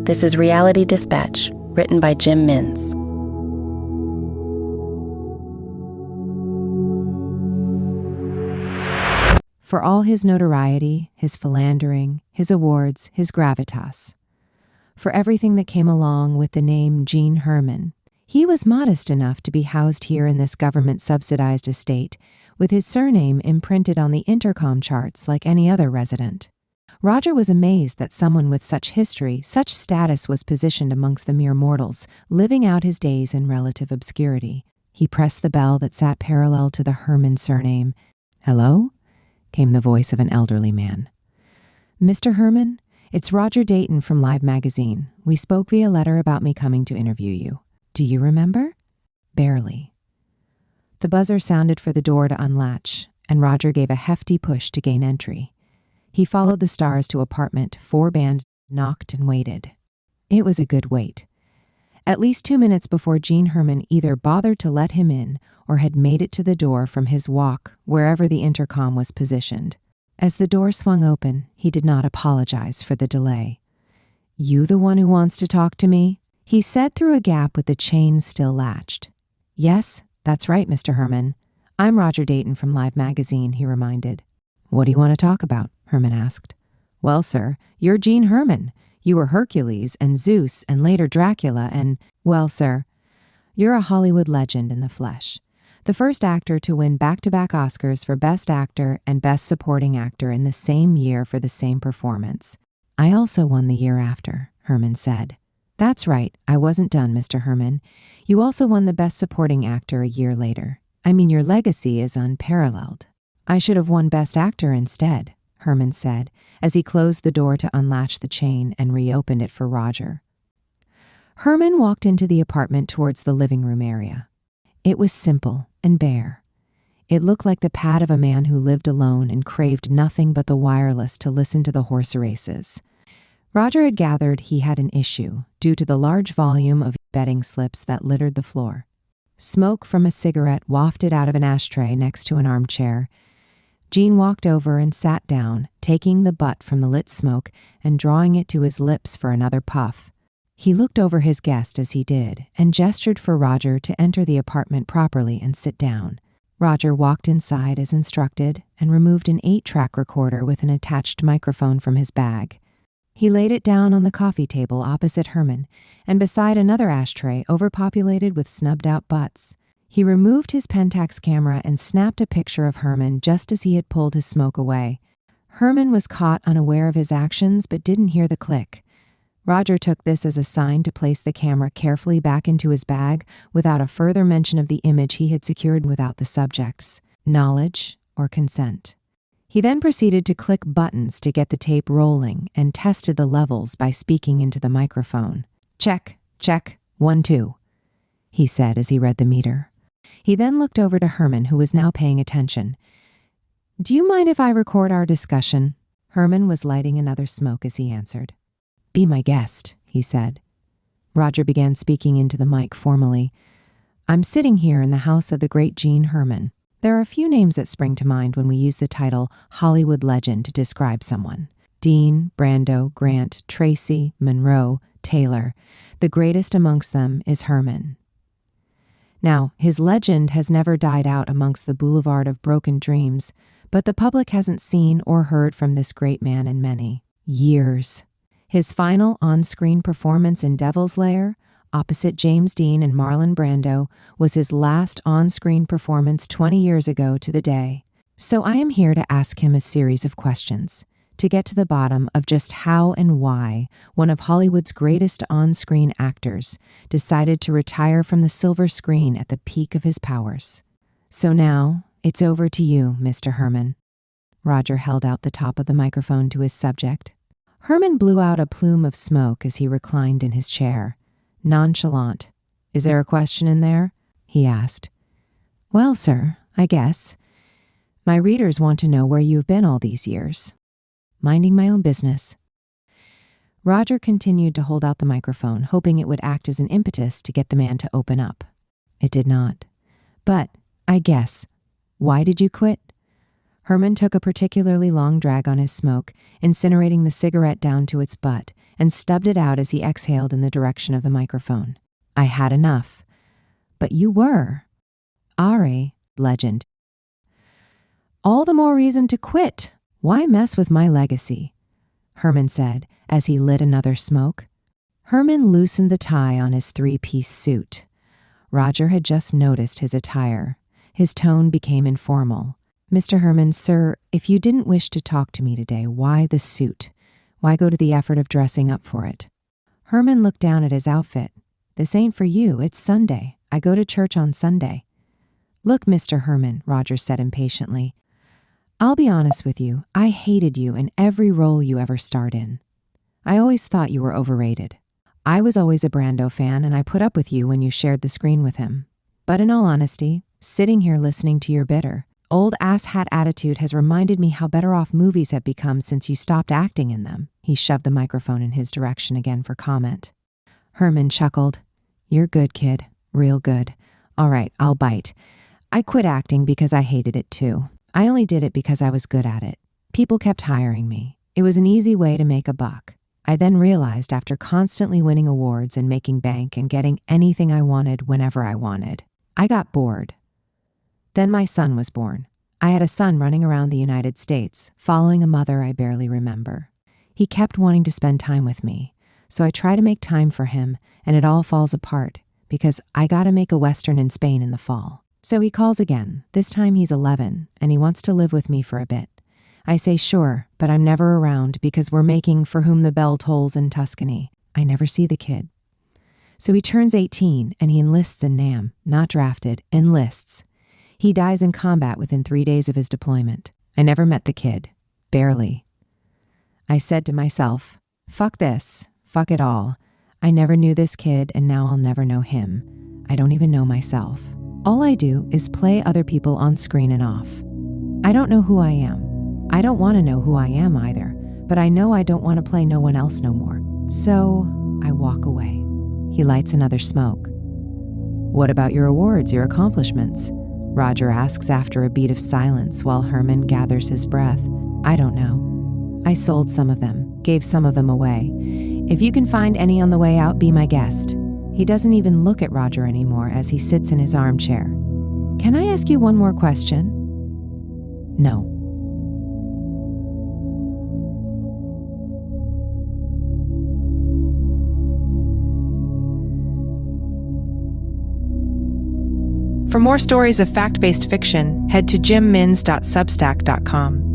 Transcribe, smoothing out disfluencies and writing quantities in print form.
This is Reality Dispatch, written by Jim Mintz. For all his notoriety, his philandering, his awards, his gravitas. For everything that came along with the name Gene Herman, he was modest enough to be housed here in this government-subsidized estate, with his surname imprinted on the intercom charts like any other resident. Roger was amazed that someone with such history, such status was positioned amongst the mere mortals, living out his days in relative obscurity. He pressed the bell that sat parallel to the Herman surname. "Hello?" came the voice of an elderly man. "Mr. Herman, it's Roger Dayton from Live Magazine. We spoke via letter about me coming to interview you. Do you remember?" "Barely." The buzzer sounded for the door to unlatch, and Roger gave a hefty push to gain entry. He followed the stars to apartment 4 band, knocked and waited. It was a good wait. At least 2 minutes before Gene Herman either bothered to let him in or had made it to the door from his walk wherever the intercom was positioned. As the door swung open, he did not apologize for the delay. "You the one who wants to talk to me?" he said through a gap with the chains still latched. "Yes, that's right, Mr. Herman. I'm Roger Dayton from Live Magazine," he reminded. "What do you want to talk about?" Herman asked. "Well, sir, you're Gene Herman. You were Hercules and Zeus and later Dracula and, well, sir, you're a Hollywood legend in the flesh. The first actor to win back-to-back Oscars for Best Actor and Best Supporting Actor in the same year for the same performance. I also won the year after," Herman said. "That's right, I wasn't done, Mr. Herman. You also won the Best Supporting Actor a year later. I mean, your legacy is unparalleled." "I should have won Best Actor instead," Herman said, as he closed the door to unlatch the chain and reopened it for Roger. Herman walked into the apartment towards the living room area. It was simple and bare. It looked like the pad of a man who lived alone and craved nothing but the wireless to listen to the horse races. Roger had gathered he had an issue due to the large volume of betting slips that littered the floor. Smoke from a cigarette wafted out of an ashtray next to an armchair. Gene walked over and sat down, taking the butt from the lit smoke and drawing it to his lips for another puff. He looked over his guest as he did and gestured for Roger to enter the apartment properly and sit down. Roger walked inside as instructed and removed an 8-track recorder with an attached microphone from his bag. He laid it down on the coffee table opposite Herman and beside another ashtray overpopulated with snubbed-out butts. He removed his Pentax camera and snapped a picture of Herman just as he had pulled his smoke away. Herman was caught unaware of his actions but didn't hear the click. Roger took this as a sign to place the camera carefully back into his bag without a further mention of the image he had secured without the subject's knowledge or consent. He then proceeded to click buttons to get the tape rolling and tested the levels by speaking into the microphone. "Check, check, 1, 2, he said as he read the meter. He then looked over to Herman, who was now paying attention. "Do you mind if I record our discussion?" Herman was lighting another smoke as he answered. "Be my guest," he said. Roger began speaking into the mic formally. "I'm sitting here in the house of the great Gene Herman. There are a few names that spring to mind when we use the title Hollywood legend to describe someone. Dean, Brando, Grant, Tracy, Monroe, Taylor. The greatest amongst them is Herman. Now, his legend has never died out amongst the boulevard of broken dreams, but the public hasn't seen or heard from this great man in many years. His final on-screen performance in Devil's Lair, opposite James Dean and Marlon Brando, was his last on-screen performance 20 years ago to the day. So I am here to ask him a series of questions, to get to the bottom of just how and why one of Hollywood's greatest on-screen actors decided to retire from the silver screen at the peak of his powers. So now, it's over to you, Mr. Herman." Roger held out the top of the microphone to his subject. Herman blew out a plume of smoke as he reclined in his chair. Nonchalant. "Is there a question in there?" he asked. "Well, sir, I guess. My readers want to know where you've been all these years." "Minding my own business." Roger continued to hold out the microphone, hoping it would act as an impetus to get the man to open up. It did not. "But, I guess, why did you quit?" Herman took a particularly long drag on his smoke, incinerating the cigarette down to its butt, and stubbed it out as he exhaled in the direction of the microphone. I had enough. But you were. Are, legend. All the more reason to quit. Why mess with my legacy? Herman said as he lit another smoke. Herman loosened the tie on his three-piece suit. Roger had just noticed his attire. His tone became informal. Mr. Herman, sir, if you didn't wish to talk to me today, why the suit? Why go to the effort of dressing up for it? Herman looked down at his outfit. This ain't for you. It's Sunday. I go to church on Sunday. Look, Mr. Herman, Roger said impatiently. I'll be honest with you. I hated you in every role you ever starred in. I always thought you were overrated. I was always a Brando fan, and I put up with you when you shared the screen with him. But in all honesty, sitting here listening to your bitter, old asshat attitude has reminded me how better off movies have become since you stopped acting in them. He shoved the microphone in his direction again for comment. Herman chuckled. You're good, kid. Real good. All right, I'll bite. I quit acting because I hated it too. I only did it because I was good at it. People kept hiring me. It was an easy way to make a buck. I then realized after constantly winning awards and making bank and getting anything I wanted whenever I wanted, I got bored. Then my son was born. I had a son running around the United States, following a mother I barely remember. He kept wanting to spend time with me, so I try to make time for him, and it all falls apart because I gotta make a Western in Spain in the fall. So he calls again. This time he's 11, and he wants to live with me for a bit. I say sure, but I'm never around because we're making For Whom the Bell Tolls in Tuscany. I never see the kid. So he turns 18, and he enlists in NAM, not drafted, enlists. He dies in combat within 3 days of his deployment. I never met the kid. Barely. I said to myself, fuck this. Fuck it all. I never knew this kid, and now I'll never know him. I don't even know myself. All I do is play other people on screen and off. I don't know who I am. I don't want to know who I am either, but I know I don't want to play no one else no more. So I walk away. He lights another smoke. What about your awards, your accomplishments? Roger asks after a beat of silence while Herman gathers his breath. I don't know. I sold some of them, gave some of them away. If you can find any on the way out, be my guest. He doesn't even look at Roger anymore as he sits in his armchair. Can I ask you one more question? No. For more stories of fact-based fiction, head to jimmins.substack.com.